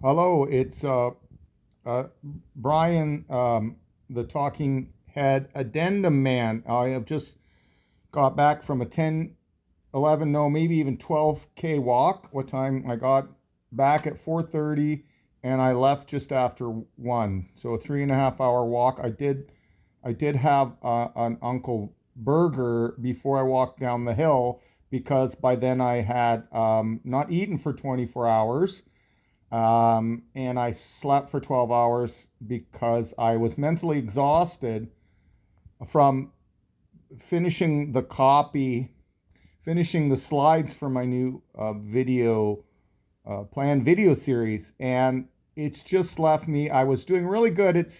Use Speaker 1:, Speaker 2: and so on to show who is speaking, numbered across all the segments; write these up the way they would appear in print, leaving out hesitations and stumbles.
Speaker 1: Hello, it's Brian, the Talking Head Addendum Man. I have just got back from a 10, 11, no, maybe even 12K walk. What time I got back at 4:30 and I left just after 1. So a 3.5 hour walk. I did have an Uncle Burger before I walked down the hill because by then I had not eaten for 24 hours. And I slept for 12 hours because I was mentally exhausted from finishing the copy, finishing the slides for my new planned video series. And it's just left me, I was doing really good at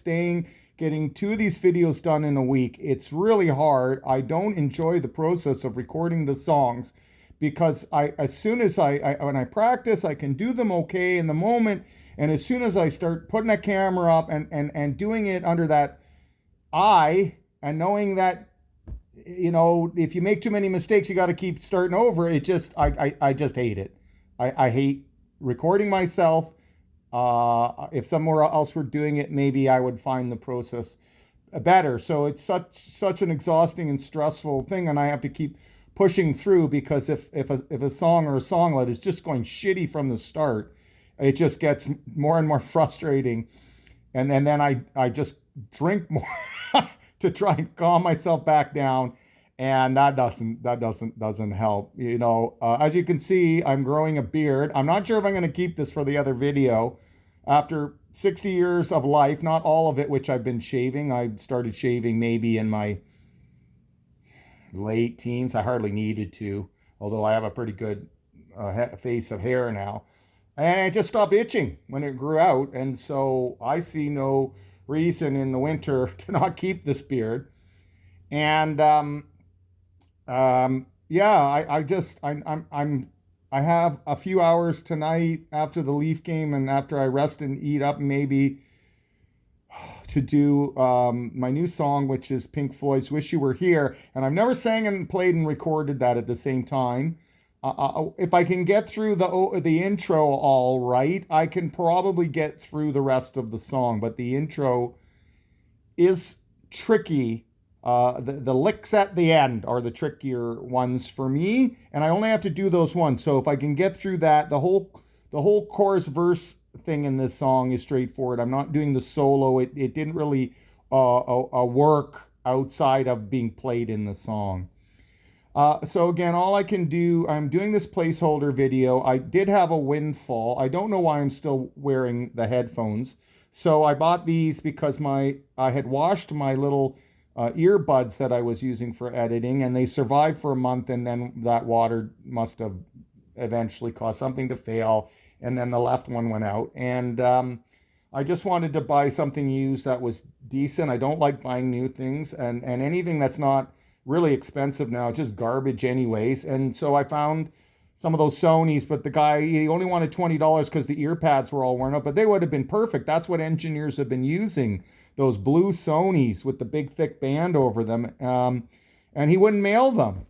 Speaker 1: getting 2 of these videos done in a week. It's really hard. I don't enjoy the process of recording the songs because as soon as when I practice, I can do them okay in the moment. And as soon as I start putting a camera up and doing it under that eye and knowing that, if you make too many mistakes, you got to keep starting over. I just hate it. I hate recording myself. If somewhere else were doing it, maybe I would find the process better. So it's such an exhausting and stressful thing, and I have to keep pushing through because if a song or a songlet is just going shitty from the start, it just gets more and more frustrating, and then I just drink more to try and calm myself back down, and that doesn't help. As you can see, I'm growing a beard. I'm not sure if I'm going to keep this for the other video. After 60 years of life, not all of it, which I've been shaving. I started shaving maybe in my late teens. I hardly needed to, although I have a pretty good face of hair now. And it just stopped itching when it grew out. And so I see no reason in the winter to not keep this beard. And yeah, I have a few hours tonight after the Leaf game and after I rest and eat up, maybe to do my new song, which is Pink Floyd's "Wish You Were Here." And I've never sang and played and recorded that at the same time. If I can get through the intro all right, I can probably get through the rest of the song. But the intro is tricky. The licks at the end are the trickier ones for me, and I only have to do those ones. So if I can get through that, the whole chorus verse thing in this song is straightforward. I'm not doing the solo. It didn't really work outside of being played in the song. So again, all I can do, I'm doing this placeholder video. I did have a windfall. I don't know why I'm still wearing the headphones. So I bought these because I had washed my little earbuds that I was using for editing, and they survived for a month, and then that water must have eventually caused something to fail, and then the left one went out. And I just wanted to buy something used that was decent. I don't like buying new things, and anything that's not really expensive now, it's just garbage anyways. And so I found some of those Sonys, but the guy, he only wanted $20 because the ear pads were all worn out, but they would have been perfect. That's what engineers have been using, those blue Sonys with the big thick band over them. And he wouldn't mail them.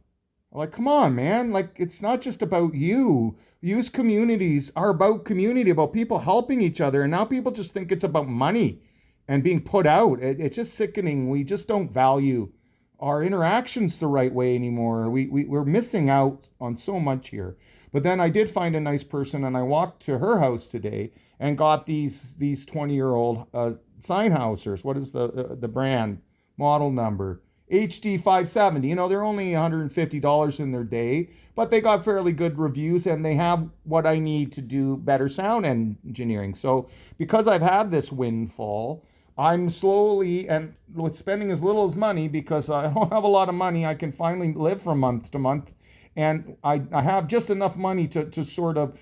Speaker 1: Like, come on, man. Like, it's not just about you. Used communities are about community, about people helping each other. And now people just think it's about money and being put out. It's just sickening. We just don't value our interactions the right way anymore. We're missing out on so much here. But then I did find a nice person, and I walked to her house today and got these 20-year-old Sennheisers. What is the brand model number? HD 570. They're only $150 in their day, but they got fairly good reviews, and they have what I need to do better sound engineering. So because I've had this windfall, I'm slowly, and with spending as little as money, because I don't have a lot of money, I can finally live from month to month. And I have just enough money to sort of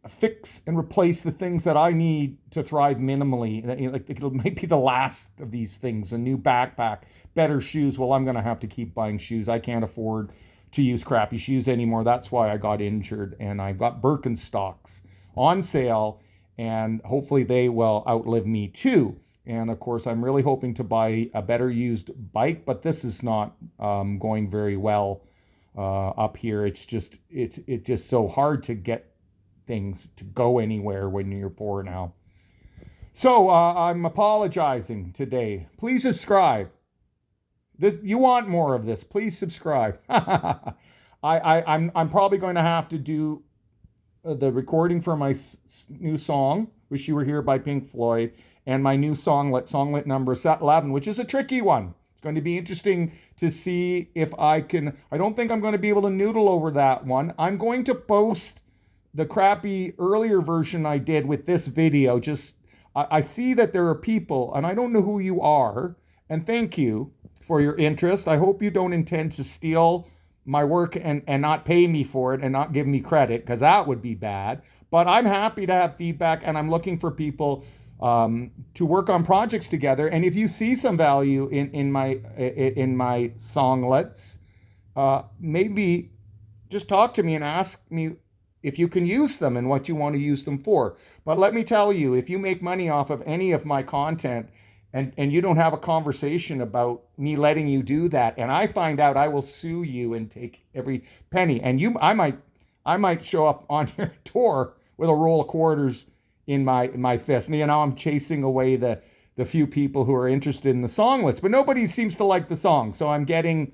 Speaker 1: fix and replace the things that I need to thrive minimally. Like, it might be the last of these things: a new backpack, better shoes. Well, I'm going to have to keep buying shoes. I can't afford to use crappy shoes anymore. That's why I got injured, and I got Birkenstocks on sale, and hopefully they will outlive me too. And of course, I'm really hoping to buy a better used bike, but this is not going very well up here. It's just so hard to get things to go anywhere when you're poor now. So I'm apologizing today. Please subscribe. You want more of this? Please subscribe. I'm probably going to have to do the recording for my new song, "Wish You Were Here" by Pink Floyd, and my new songlet number 11, which is a tricky one. It's going to be interesting to see if I can. I don't think I'm going to be able to noodle over that one. I'm going to post the crappy earlier version I did with this video. I see that there are people, and I don't know who you are, and thank you for your interest. I hope you don't intend to steal my work and not pay me for it and not give me credit, because that would be bad. But I'm happy to have feedback, and I'm looking for people to work on projects together. And if you see some value in my songlets, maybe just talk to me and ask me if you can use them and what you want to use them for. But let me tell you, if you make money off of any of my content, and you don't have a conversation about me letting you do that, and I find out, I will sue you and take every penny. And I might show up on your tour with a roll of quarters in my fist. And I'm chasing away the few people who are interested in the songlets, but nobody seems to like the song. So I'm getting,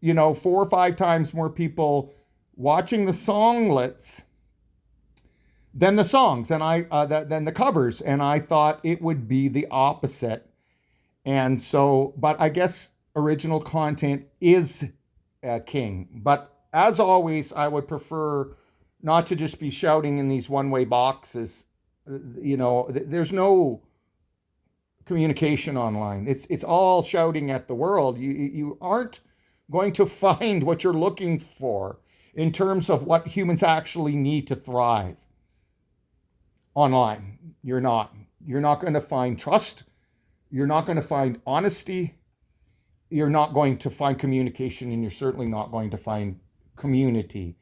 Speaker 1: 4 or 5 times more people watching the songlets than the songs, and than the covers. And I thought it would be the opposite. And so, but I guess original content is king. But as always, I would prefer not to just be shouting in these one-way boxes. There's no communication online. It's all shouting at the world. You aren't going to find what you're looking for in terms of what humans actually need to thrive. Online, you're not going to find trust. You're not going to find honesty. You're not going to find communication, and you're certainly not going to find community.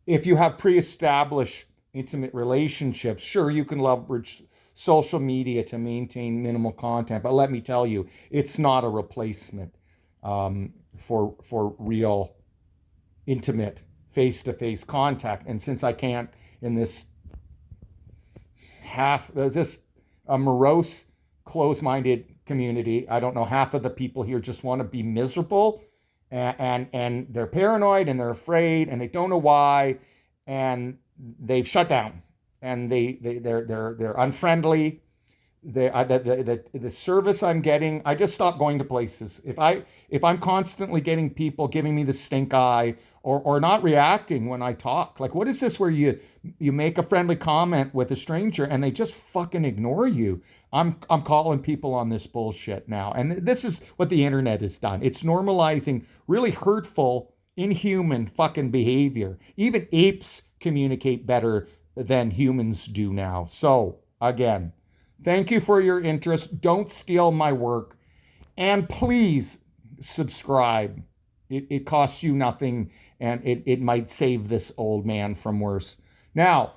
Speaker 1: If you have pre-established intimate relationships, sure, you can leverage social media to maintain minimal content, but let me tell you, it's not a replacement for real intimate face-to-face contact. And since I can't, in this there's this morose, close-minded community, I don't know, half of the people here just want to be miserable, and they're paranoid, and they're afraid, and they don't know why, and they've shut down, and they're unfriendly. The service I'm getting, I just stopped going to places. If I'm constantly getting people giving me the stink eye, or not reacting when I talk, like, what is this where you make a friendly comment with a stranger and they just fucking ignore you? I'm calling people on this bullshit now. And this is what the internet has done. It's normalizing really hurtful, inhuman fucking behavior. Even apes communicate better than humans do now. So again, thank you for your interest. Don't steal my work. And please subscribe. It costs you nothing, and it might save this old man from worse. Now,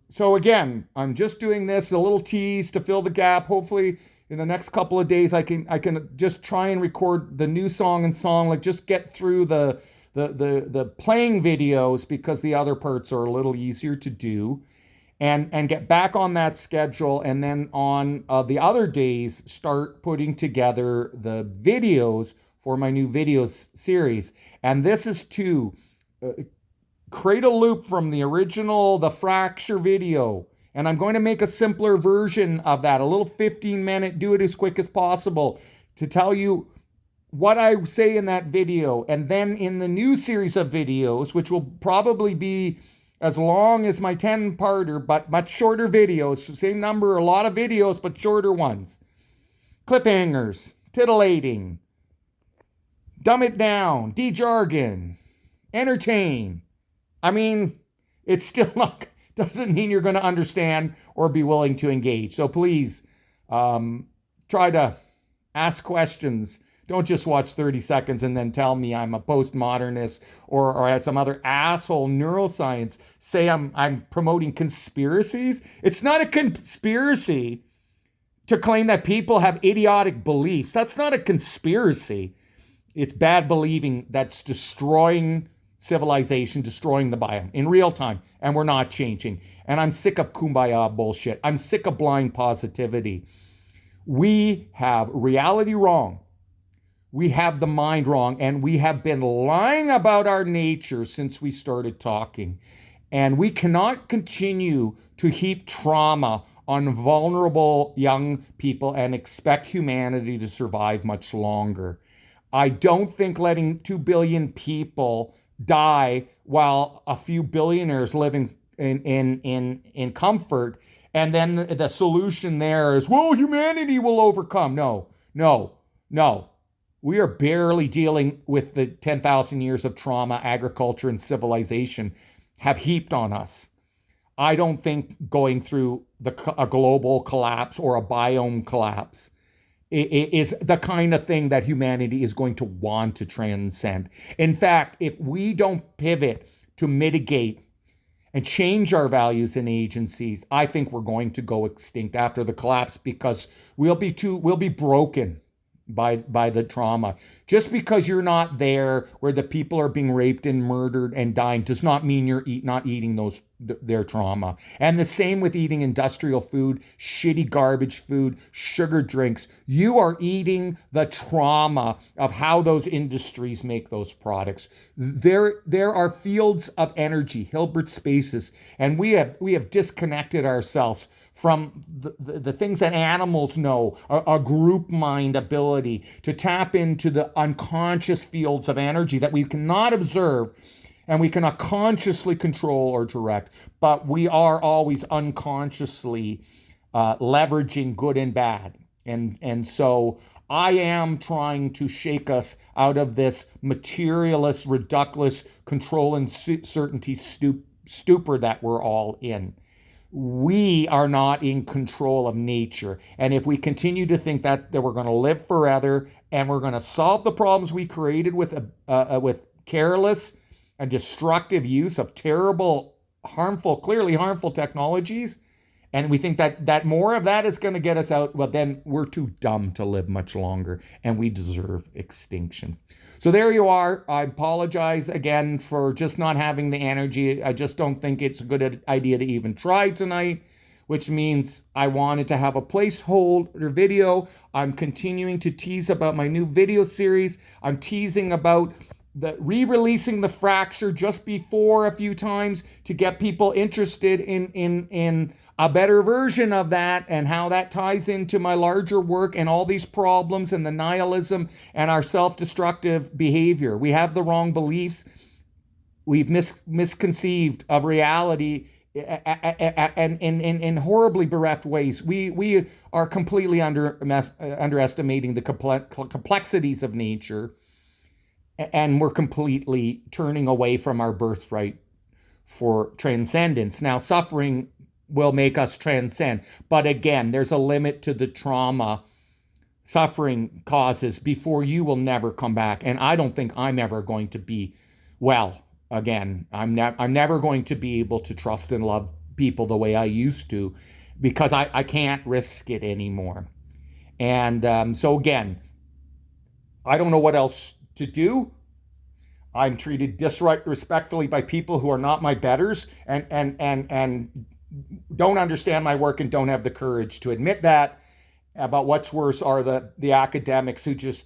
Speaker 1: so again, I'm just doing this, a little tease to fill the gap. Hopefully in the next couple of days, I can just try and record the new song, like just get through the playing videos, because the other parts are a little easier to do. And get back on that schedule, and then on the other days, start putting together the videos for my new videos series. And this is to create a loop from the original, the fracture video. And I'm going to make a simpler version of that, a little 15-minute, do it as quick as possible, to tell you what I say in that video. And then in the new series of videos, which will probably be as long as my 10-parter, but much shorter videos, same number, a lot of videos, but shorter ones. Cliffhangers, titillating, dumb it down, de-jargon, entertain. I mean, it's still not, doesn't mean you're going to understand or be willing to engage. So please try to ask questions. Don't just watch 30 seconds and then tell me I'm a postmodernist or I had some other asshole neuroscience say I'm promoting conspiracies. It's not a conspiracy to claim that people have idiotic beliefs. That's not a conspiracy. It's bad believing that's destroying civilization destroying the biome in real time, and we're not changing. And I'm sick of kumbaya bullshit. I'm sick of blind positivity. We have reality wrong. We have the mind wrong, and we have been lying about our nature since we started talking. And we cannot continue to heap trauma on vulnerable young people and expect humanity to survive much longer. I don't think letting 2 billion people die while a few billionaires live in comfort, and then the solution there is, well, humanity will overcome. No. We are barely dealing with the 10,000 years of trauma agriculture and civilization have heaped on us. I don't think going through a global collapse or a biome collapse is the kind of thing that humanity is going to want to transcend. In fact, if we don't pivot to mitigate and change our values and agencies, I think we're going to go extinct after the collapse, because we'll be broken by the trauma. Just because you're not there where the people are being raped and murdered and dying does not mean you're not eating their trauma. And the same with eating industrial food, shitty garbage food, sugar drinks. You are eating the trauma of how those industries make those products. There are fields of energy, Hilbert spaces, and we have disconnected ourselves from the things that animals know, a group mind ability to tap into the unconscious fields of energy that we cannot observe and we cannot consciously control or direct, but we are always unconsciously leveraging good and bad. And so I am trying to shake us out of this materialist, reductless control and certainty stupor that we're all in. We are not in control of nature. And if we continue to think that we're going to live forever and we're going to solve the problems we created with careless and destructive use of terrible, clearly harmful technologies, and we think that more of that is going to get us out, well, then we're too dumb to live much longer, and we deserve extinction. So there you are. I apologize again for just not having the energy. I just don't think it's a good idea to even try tonight, which means I wanted to have a placeholder video. I'm continuing to tease about my new video series. I'm teasing about the re-releasing the fracture just before a few times to get people interested in a better version of that and how that ties into my larger work and all these problems and the nihilism and our self-destructive behavior. We have the wrong beliefs. We've misconceived of reality and in horribly bereft ways. We are completely underestimating the complexities of nature, and we're completely turning away from our birthright for transcendence. Now, suffering will make us transcend. But again, there's a limit to the trauma suffering causes before you will never come back. And I don't think I'm ever going to be well again. I'm never going to be able to trust and love people the way I used to, because I can't risk it anymore. And so again, I don't know what else to do. I'm treated disrespectfully by people who are not my betters and don't understand my work and don't have the courage to admit that. About what's worse are the academics who just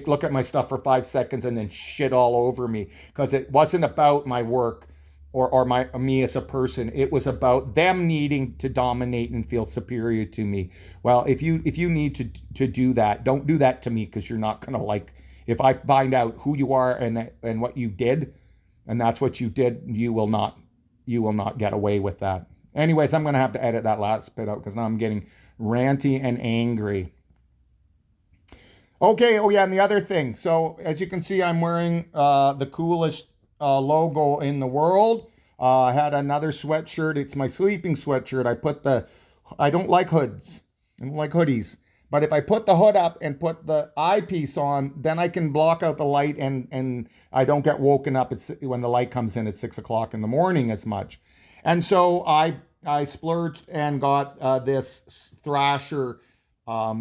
Speaker 1: look at my stuff for 5 seconds and then shit all over me, because it wasn't about my work or me as a person. It was about them needing to dominate and feel superior to me. Well, if you need to do that, don't do that to me, because you're not gonna like. If I find out who you are and what you did, and that's what you did, you will not get away with that. Anyways, I'm going to have to edit that last bit out because now I'm getting ranty and angry. Okay, oh yeah, and the other thing. So as you can see, I'm wearing the coolest logo in the world. I had another sweatshirt. It's my sleeping sweatshirt. I don't like hoods. I don't like hoodies. But if I put the hood up and put the eyepiece on, then I can block out the light and I don't get woken up when the light comes in at 6 o'clock in the morning as much. And so I splurged and got this Thrasher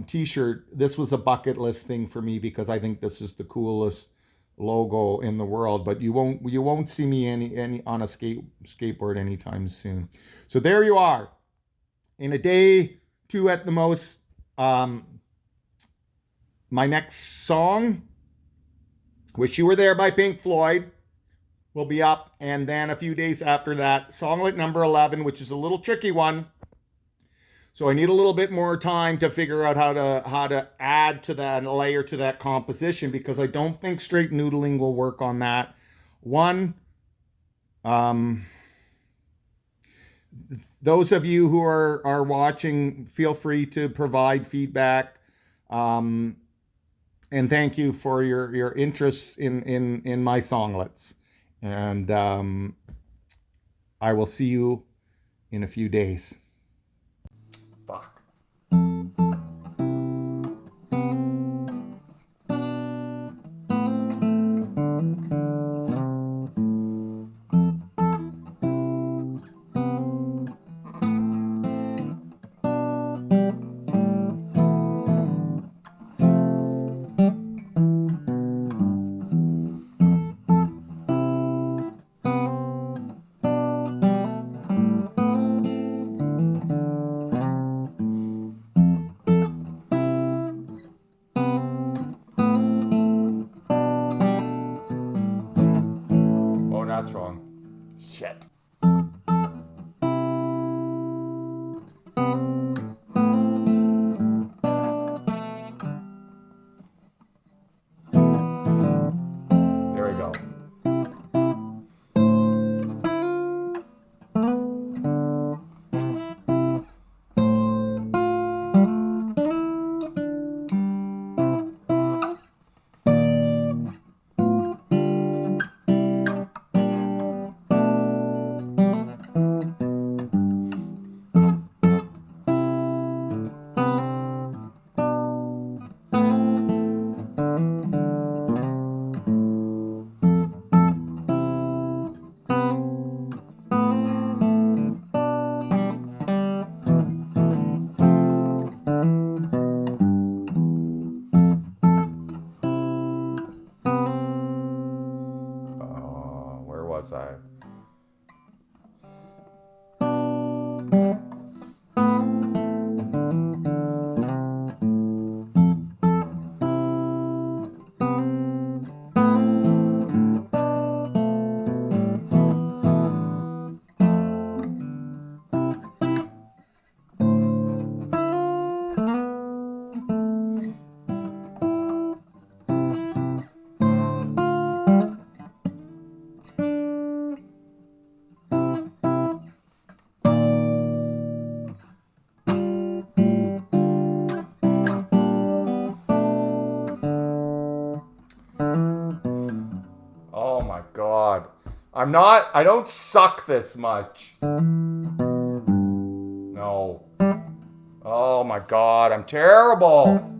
Speaker 1: t-shirt. This was a bucket list thing for me because I think this is the coolest logo in the world, but you won't see me any on a skateboard anytime soon. So there you are. In a day, 2 at the most. My next song, Wish You Were There by Pink Floyd, will be up, and then a few days after that, songlet number 11, which is a little tricky one. So I need a little bit more time to figure out how to add to that and layer to that composition, because I don't think straight noodling will work on that one. Those of you who are watching, feel free to provide feedback. And thank you for your interest in my songlets. And I will see you in a few days. Fuck. Oh, that's wrong. Shit. There we go. Where was I? Oh my God. I don't suck this much. No. Oh my God, I'm terrible.